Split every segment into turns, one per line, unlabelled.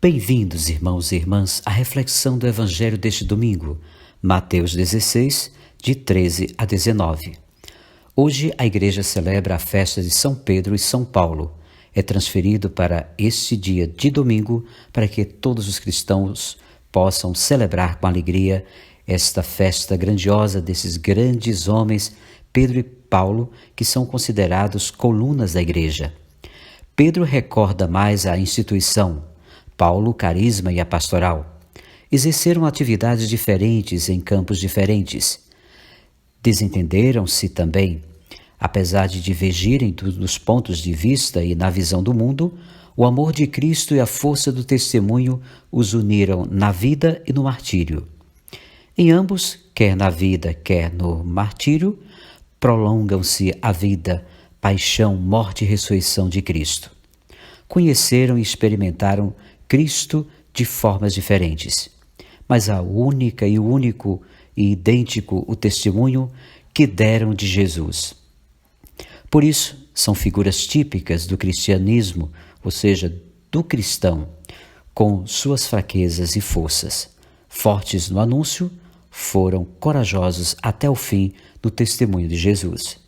Bem-vindos, irmãos e irmãs, à reflexão do Evangelho deste domingo, Mateus 16, de 13 a 19. Hoje a Igreja celebra a festa de São Pedro e São Paulo. É transferido para este dia de domingo para que todos os cristãos possam celebrar com alegria esta festa grandiosa desses grandes homens, Pedro e Paulo, que são considerados colunas da Igreja. Pedro recorda mais a instituição, Paulo, o carisma e a pastoral. Exerceram atividades diferentes em campos diferentes. Desentenderam-se também. Apesar de divergirem dos pontos de vista e na visão do mundo, o amor de Cristo e a força do testemunho os uniram na vida e no martírio. Em ambos, quer na vida, quer no martírio, prolongam-se a vida, paixão, morte e ressurreição de Cristo. Conheceram e experimentaram Cristo de formas diferentes, mas a única e o único e idêntico o testemunho que deram de Jesus. Por isso, são figuras típicas do cristianismo, ou seja, do cristão, com suas fraquezas e forças. Fortes no anúncio, foram corajosos até o fim no testemunho de Jesus.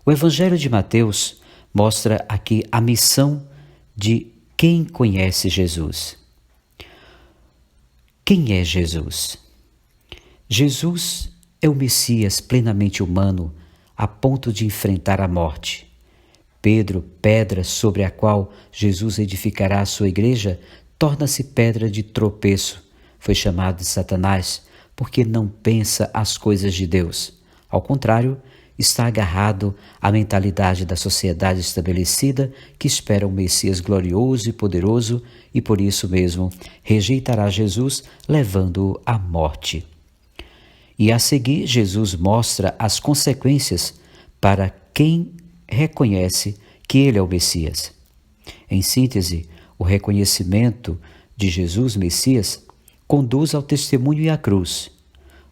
O Evangelho de Mateus mostra aqui a missão de quem conhece Jesus. Quem é Jesus? Jesus é o Messias plenamente humano, a ponto de enfrentar a morte. Pedro, pedra sobre a qual Jesus edificará a sua igreja, torna-se pedra de tropeço. Foi chamado de Satanás porque não pensa as coisas de Deus. Ao contrário, está agarrado à mentalidade da sociedade estabelecida que espera um Messias glorioso e poderoso e por isso mesmo rejeitará Jesus, levando-o à morte. E a seguir, Jesus mostra as consequências para quem reconhece que ele é o Messias. Em síntese, o reconhecimento de Jesus Messias conduz ao testemunho e à cruz.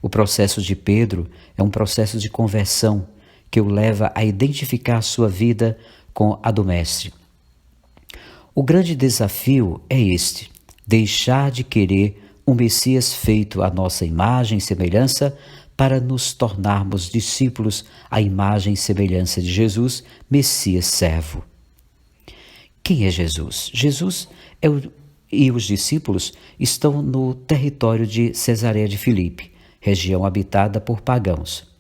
O processo de Pedro é um processo de conversão que o leva a identificar sua vida com a do Mestre. O grande desafio é este: deixar de querer um Messias feito à nossa imagem e semelhança para nos tornarmos discípulos à imagem e semelhança de Jesus, Messias servo. Quem é Jesus? Jesus e os discípulos estão no território de Cesareia de Filipe, região habitada por pagãos.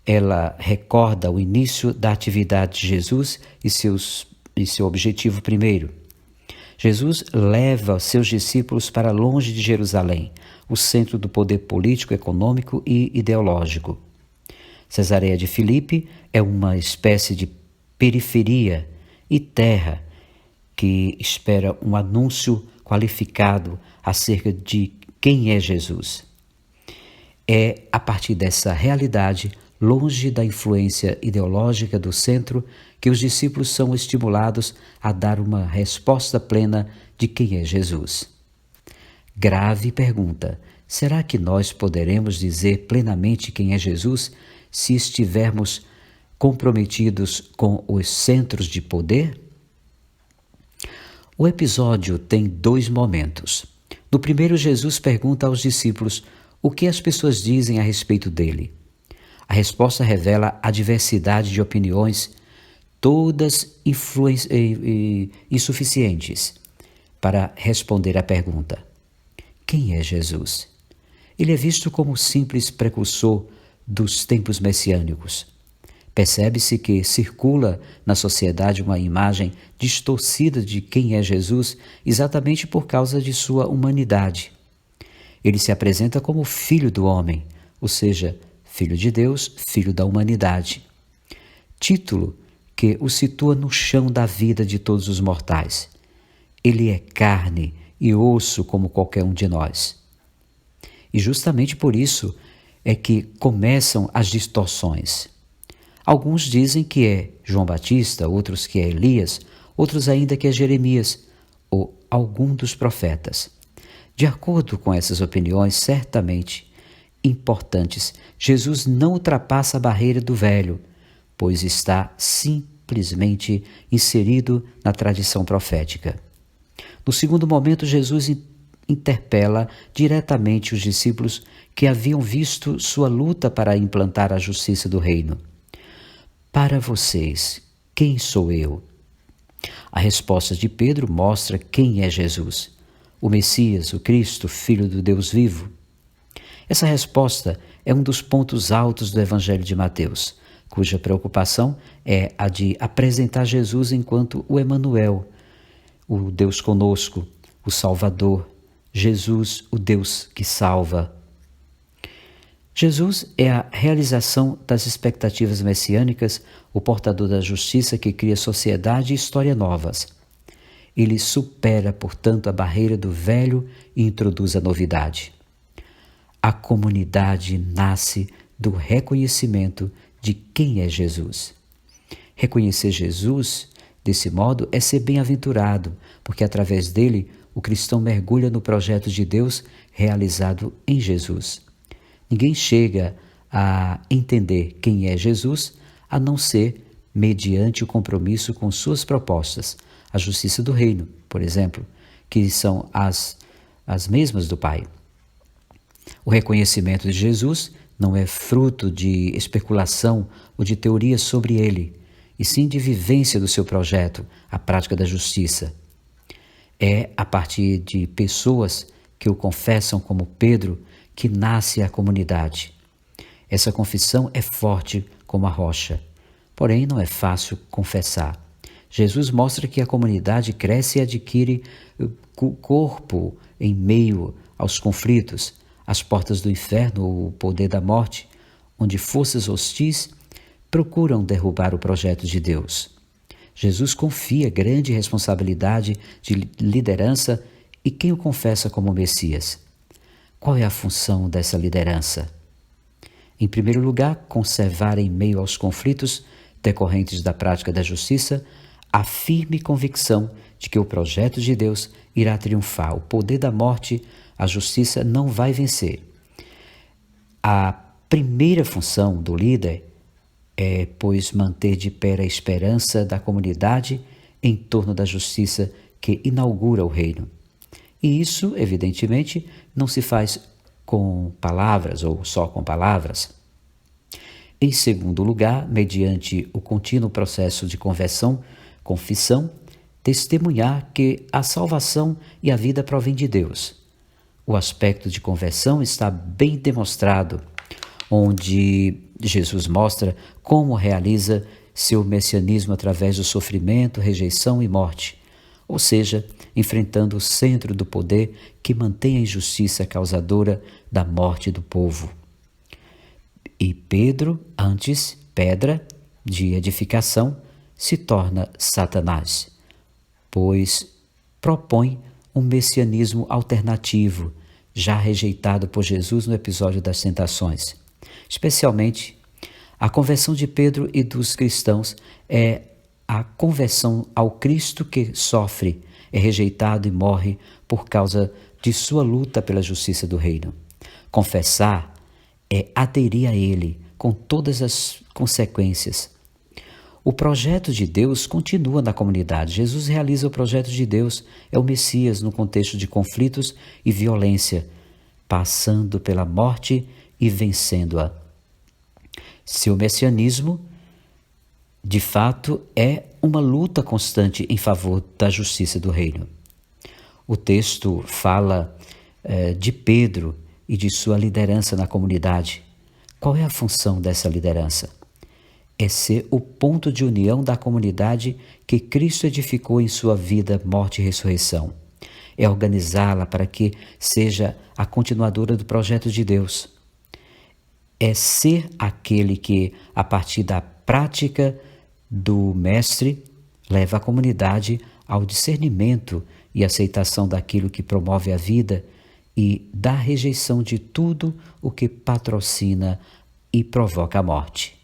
Ela recorda o início da atividade de Jesus e seu objetivo primeiro. Jesus leva seus discípulos para longe de Jerusalém, o centro do poder político, econômico e ideológico. Cesareia de Filipe é uma espécie de periferia e terra que espera um anúncio qualificado acerca de quem é Jesus. É a partir dessa realidade, longe da influência ideológica do centro, que os discípulos são estimulados a dar uma resposta plena de quem é Jesus. Grave pergunta: será que nós poderemos dizer plenamente quem é Jesus se estivermos comprometidos com os centros de poder? O episódio tem dois momentos. No primeiro, Jesus pergunta aos discípulos o que as pessoas dizem a respeito dele. A resposta revela a diversidade de opiniões, todas insuficientes para responder à pergunta: quem é Jesus? Ele é visto como o simples precursor dos tempos messiânicos. Percebe-se que circula na sociedade uma imagem distorcida de quem é Jesus exatamente por causa de sua humanidade. Ele se apresenta como filho do homem, ou seja, filho de Deus, filho da humanidade. Título que o situa no chão da vida de todos os mortais. Ele é carne e osso como qualquer um de nós. E justamente por isso é que começam as distorções. Alguns dizem que é João Batista, outros que é Elias, outros ainda que é Jeremias ou algum dos profetas. De acordo com essas opiniões, certamente importantes, Jesus não ultrapassa a barreira do velho, pois está simplesmente inserido na tradição profética. No segundo momento, Jesus interpela diretamente os discípulos que haviam visto sua luta para implantar a justiça do reino. Para vocês, quem sou eu? A resposta de Pedro mostra quem é Jesus, o Messias, o Cristo, Filho do Deus vivo. Essa resposta é um dos pontos altos do Evangelho de Mateus, cuja preocupação é a de apresentar Jesus enquanto o Emanuel, o Deus conosco, o Salvador, Jesus, o Deus que salva. Jesus é a realização das expectativas messiânicas, o portador da justiça que cria sociedade e história novas. Ele supera, portanto, a barreira do velho e introduz a novidade. A comunidade nasce do reconhecimento de quem é Jesus. Reconhecer Jesus, desse modo, é ser bem-aventurado, porque através dele o cristão mergulha no projeto de Deus realizado em Jesus. Ninguém chega a entender quem é Jesus a não ser mediante o compromisso com suas propostas, a justiça do reino, por exemplo, que são as mesmas do Pai. O reconhecimento de Jesus não é fruto de especulação ou de teorias sobre ele, e sim de vivência do seu projeto, a prática da justiça. É a partir de pessoas que o confessam como Pedro que nasce a comunidade. Essa confissão é forte como a rocha, porém não é fácil confessar. Jesus mostra que a comunidade cresce e adquire corpo em meio aos conflitos, às portas do inferno ou o poder da morte, onde forças hostis procuram derrubar o projeto de Deus. Jesus confia grande responsabilidade de liderança e quem o confessa como Messias. Qual é a função dessa liderança? Em primeiro lugar, conservar em meio aos conflitos decorrentes da prática da justiça a firme convicção de que o projeto de Deus irá triunfar. O poder da morte, a justiça não vai vencer. A primeira função do líder é, pois, manter de pé a esperança da comunidade em torno da justiça que inaugura o reino. E isso, evidentemente, não se faz com palavras ou só com palavras. Em segundo lugar, mediante o contínuo processo de confissão, testemunhar que a salvação e a vida provêm de Deus. O aspecto de conversão está bem demonstrado, onde Jesus mostra como realiza seu messianismo através do sofrimento, rejeição e morte, ou seja, enfrentando o centro do poder que mantém a injustiça causadora da morte do povo. E Pedro, antes pedra de edificação, se torna Satanás, pois propõe um messianismo alternativo, já rejeitado por Jesus no episódio das tentações. Especialmente, a conversão de Pedro e dos cristãos é a conversão ao Cristo que sofre, é rejeitado e morre por causa de sua luta pela justiça do reino. Confessar é aderir a ele com todas as consequências. O projeto de Deus continua na comunidade. Jesus realiza o projeto de Deus, é o Messias no contexto de conflitos e violência, passando pela morte e vencendo-a. Seu messianismo, de fato, é uma luta constante em favor da justiça do reino. O texto fala de Pedro e de sua liderança na comunidade. Qual é a função dessa liderança? É ser o ponto de união da comunidade que Cristo edificou em sua vida, morte e ressurreição. É organizá-la para que seja a continuadora do projeto de Deus. É ser aquele que, a partir da prática do Mestre, leva a comunidade ao discernimento e aceitação daquilo que promove a vida e da rejeição de tudo o que patrocina e provoca a morte.